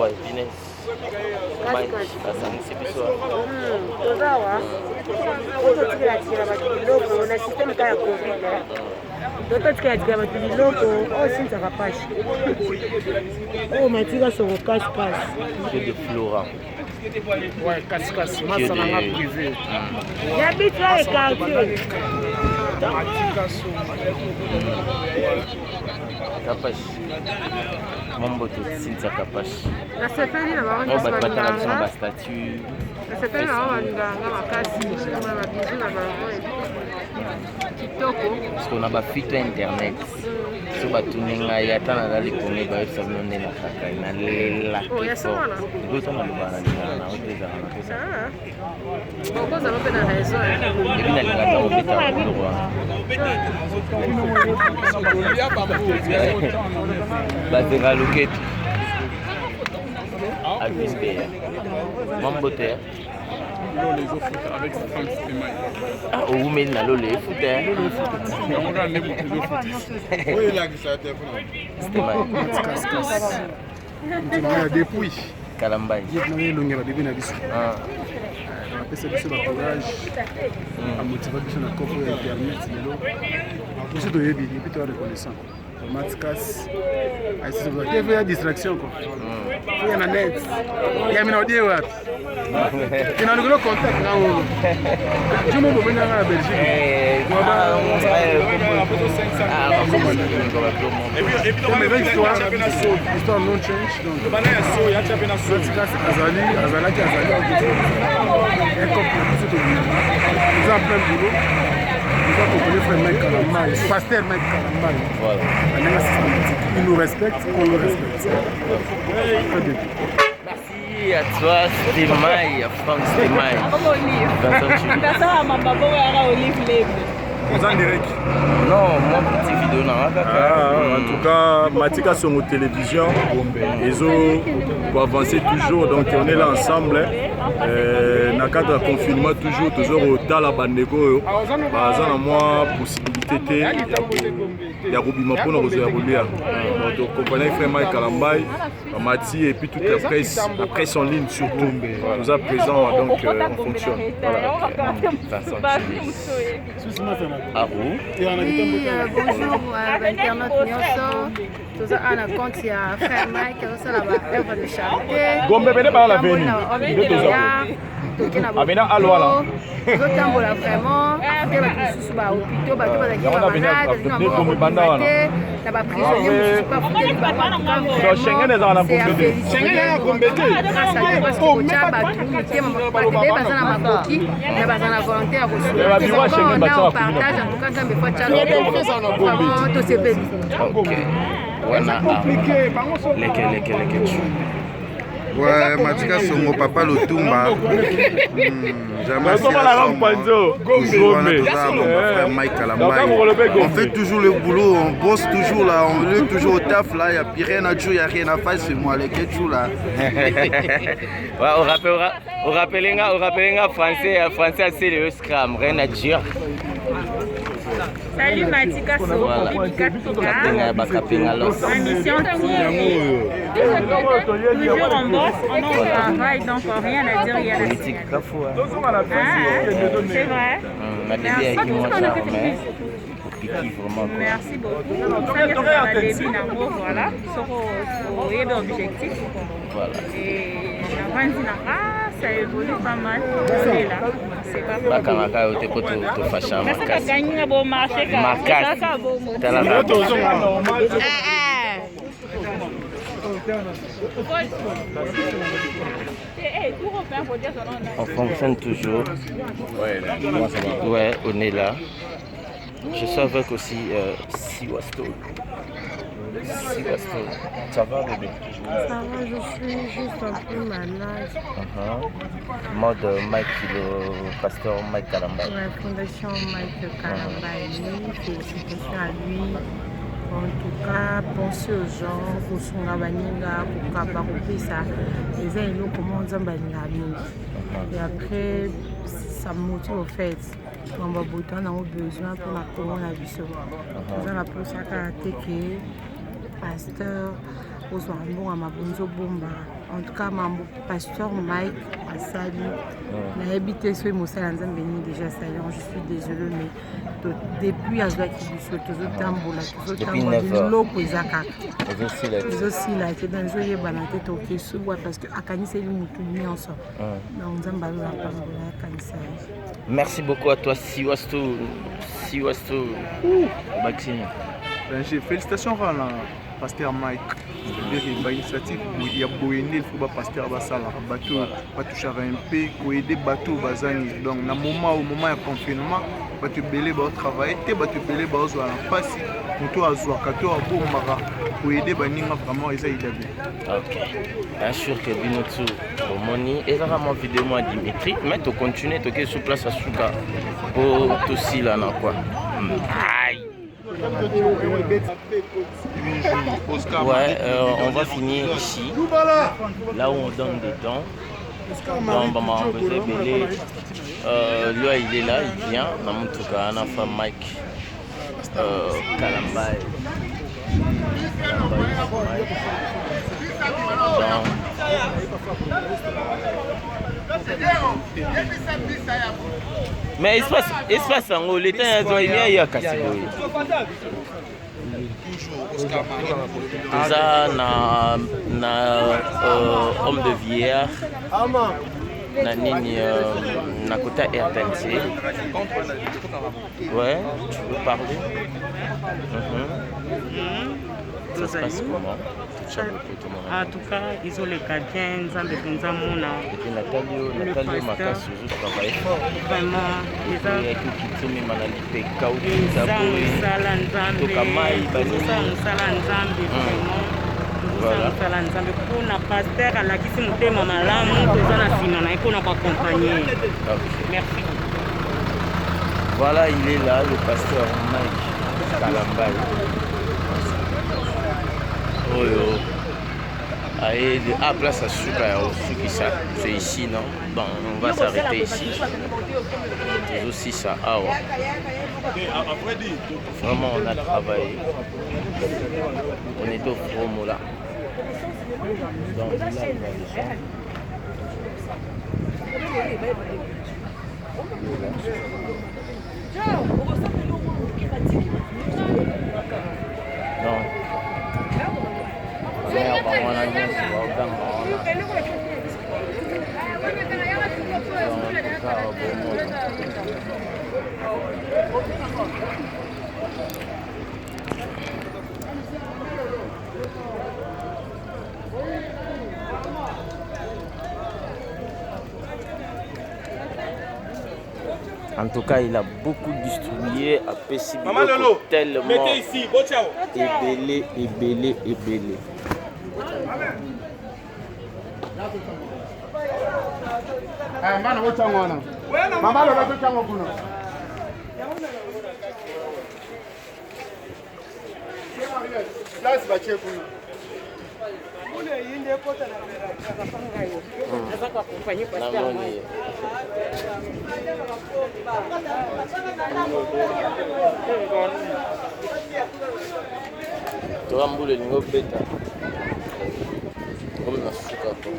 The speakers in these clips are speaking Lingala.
Pourquoi épinez? Asangisi biso. Tozawa. Oto tikela tikela ba biloko na système ka ya Covid. Oto tikela tikela ba biloko o sinza kapashi. Oh matika soko casse-casse. Que de Flora. Ouais, casse-casse, moi ça m'a privé. J'habite là et quartier. Kapashi. Mambo to sinza kapashi. La sepeli na ba on va battre sur la statue. La sepeli na ba nganga makasi na ba bizu na ba kitoko. Parce qu'on a ba fito internet. So batuninga yata na dali kone ba yesa none na kaka na lela. Oh ya sana. Goto na lubana na oteza na pesa. Ah. Boko za lope na raison. Ebi na linga tango beta ko. Batera loketu. Alvis Beya. Mambo te. Les autres avec sa femme Stémaï. Ah, au mais na lolo e foot hein. On va aller beaucoup de foot. Oui, il a qui ça téléphone. Casse-casse. Tu vas depuis Kalambai. il longue la bébé na biso. Ah. On appelle ça biso la courage. A motiver biso na copo internet lelo. En plus de yebi, et puis tu es reconnaissant. Matkas. Aí você vai ter a distraction quoi. Il y a net. Il y a minodie wapi. Tu n'as pas contact là où. Tu m'as pas venir à Belgique. Et puis mais l'histoire non change donc. Matkas Azali. Et comme tout nous avons plein de boulot. Nous avons compris frère Mike Kalambai, pasteur Mike Kalambai. Voilà. Il nous respecte, on le respecte. Merci à toi, Stémaï, Franck Stémaï. Vous en direct? Non, moi petite vidéo non. En tout cas, Matika sont aux télévisions. Ils ont avancé toujours, donc on est là ensemble. Dans le cadre de confinement, toujours au Talabandego. Par exemple, moi, possibilité de Roubima pour nous rejoindre. Donc, compagnie frère Mike Kalambai, Mati et puis toute la presse en ligne surtout. Nous sommes présents, donc on fonctionne. Voilà. Arou. Oui, bonjour, internaute Nyonso. Tout à la compte, il y a frère Mike, qui a la œuvre de charité. Gombe, venez par la venue. Amena Alwala. Zotambola vraiment, après la sous ba hôpital, ba malade, na ba prisonnier, pas foutu ba pas. Schengen est dans la Gombe. Schengen est en Gombe. Grâce à Dieu parce que tu as battu, tu as pas bazana makoki, na bazana volonté à recevoir. On partage en tout cas dans mes fois tu as to se payer. OK. Wana leke. Ouais, Matika Songo, papa Lutumba. Jamais Mike Kalambai. On fait toujours le boulot, on bosse toujours là, on veut toujours au taf là, il n'y a plus rien à jouer, il n'y a rien à faire, c'est moi les ketchou là. Ouais, on rappelle français c'est le scram, rien à dire. Salut Matika Songo, mission toujours en bosse, on en travaille, donc rien à dire, il y a la politique kafou. c'est vrai. Merci beaucoup. Ça vient faire la début d'abord, voilà. Sur l'objectif. Voilà. Et ça évolue pas mal. C'est là. C'est pas mal. Bakamaka au tepo to fashion marché. On fonctionne toujours. Ouais, on est là. Je suis avec aussi Siwasto. Ça va bébé? Ça va, je suis juste un peu malade. Mode Mike, le pasteur Mike Kalambai. La fondation Mike Kalambai, félicitations à lui. En tout cas, pensez aux gens, au Songa Baninga, au Kabaropesa, les uns et l'autre, comment on dit et après, ça me motive au fait. On va beaucoup besoin pour la coronavirus. Nous allons pour ça que pasteur kozwa mbongo mabonzo bomba. En tout cas, mon pasteur Mike a sali. Na habité sur Moussala Nzambe déjà saillant. Je suis désolée, mais depuis Azwa Kibiso, toujours tambola, toujours tambola, loko ezaka. Aussi là, c'est dans joyeux banate toké souvent parce que Akani c'est le moutou nyonso. Donc Nzamba la tambola kanisa. Merci beaucoup à toi, Siwasto. Maxime. Félicitations à pasteur Mike. C'est-à-dire qu'il y a une initiative où il y a Boéné, il faut que pasteur Bassala, bateau, pas toucher un peu, pour aider bateau Bazani. Donc, au moment de confinement, bateau belé va travailler, bateau belé va jouer en face, pour à jouer, pour aider Baninga vraiment ils aident bien. Ok. Bien sûr que Binotu, Moni, et là vraiment vidéo moi Dimitri, mais tu continues, tu es sur place à Souka pour tout si là quoi. Aïe. Ouais, on va finir ici, là où on donne des dons. Donc, vous avez belé. Lui, il est là, il vient. En tout cas, on a fait Mike Kalambaye. Mais espace en haut, l'état est bien, il y a cassé. Ça, homme de vieillard, na côté RTNC. Ouais, tu veux parler? Ça se passe comment? En tout cas, ils ont les gardiens, ils ont des Benzamona. Et puis Nathalie Makasu, je travaille fort. Vraiment, ils ont des Kitumi Manalipe, Kaou, Musala Nzambe, Musala Nzambe, vraiment. Musala Nzambe, pour na pasteur à la Kisi Mutema Malamu, pour la Sinana, et pour nous accompagner. Merci. Voilà, il est là, le pasteur Mike Kalambaye. Allez, place à Souka, c'est ici, non? Bon, on va s'arrêter ici. C'est aussi ça. Ah ouais. Vraiment, on a travaillé. On est au promo là. Donc là, on va descendre. Non. En tout cas, il a beaucoup distribué à PC tellement ébélé. Toambule lingo beta comme na suka to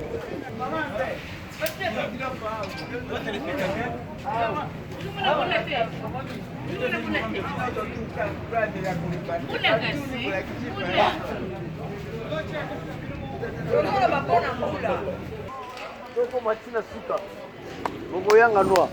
Toko matina suka Bogo yanga noa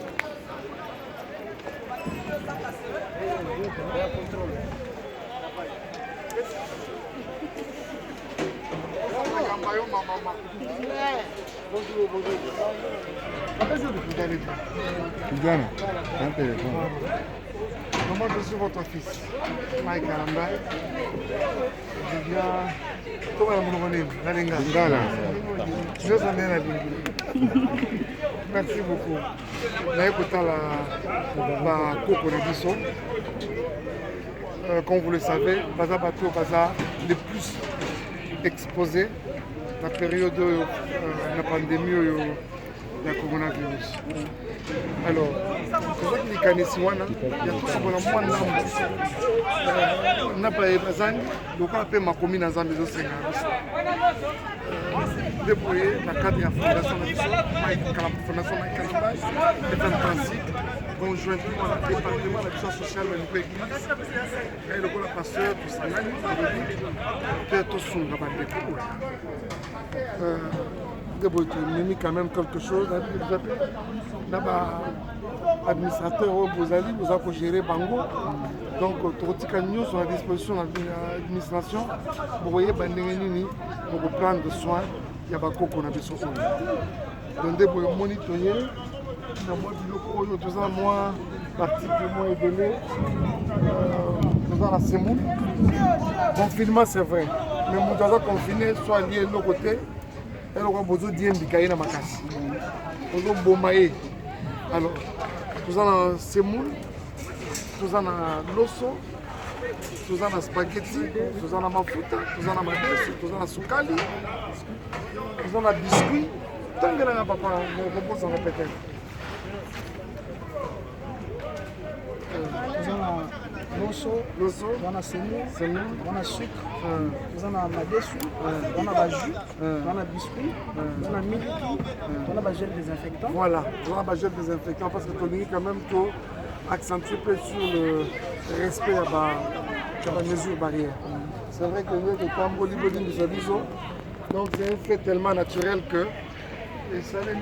Kigana, un téléphone. Comment je suis votre fils? Mike Kalambaye. Je viens. Comment vous me connaissez? Ngala. Je suis allé à la Merci beaucoup. Comme vous le savez, Baza Bateau, Baza le plus exposé dans la période de la pandémie du coronavirus. Alors, c'est ça qui est cané si on a tout ça pour la moindre n'a pas eu besoin, donc on a fait ma commune dans un maison. débrouiller la cadre de la fondation de la fondation Mike Kalamba est un principe conjointement à département de l'action sociale de l'église et le pasteur pour sa langue que tout son rabat de quand même quelque chose administrateur vous allez gérer Bango donc tout nous sont à disposition de l'administration pour voyez pour prendre soin il y a beaucoup qu'on a besoin donc pour monitorer nous avons moi particulièrement aidé nous avons la semoule confinement c'est vrai mais nous avons confiné soit lié de l'autre côté et nous avons besoin d'y na makasi nous avons bomaye alors nous avons la semoule nous avons l'osso nous avons la spaghetti nous avons la mafuta nous avons la madesu nous avons la sukali nous avons la biscuit tant que nous papa nous propose en répéter loso, wana semoule, wana sucre, wana madesu, wana jus, wana biscuit, wana miliki, wana gel désinfectant. Voilà, wana gel désinfectant parce que tu dis quand même qu'il accentue sur le respect de la mesure barrière. C'est vrai que nous sommes donc c'est un fait tellement naturel que et ça les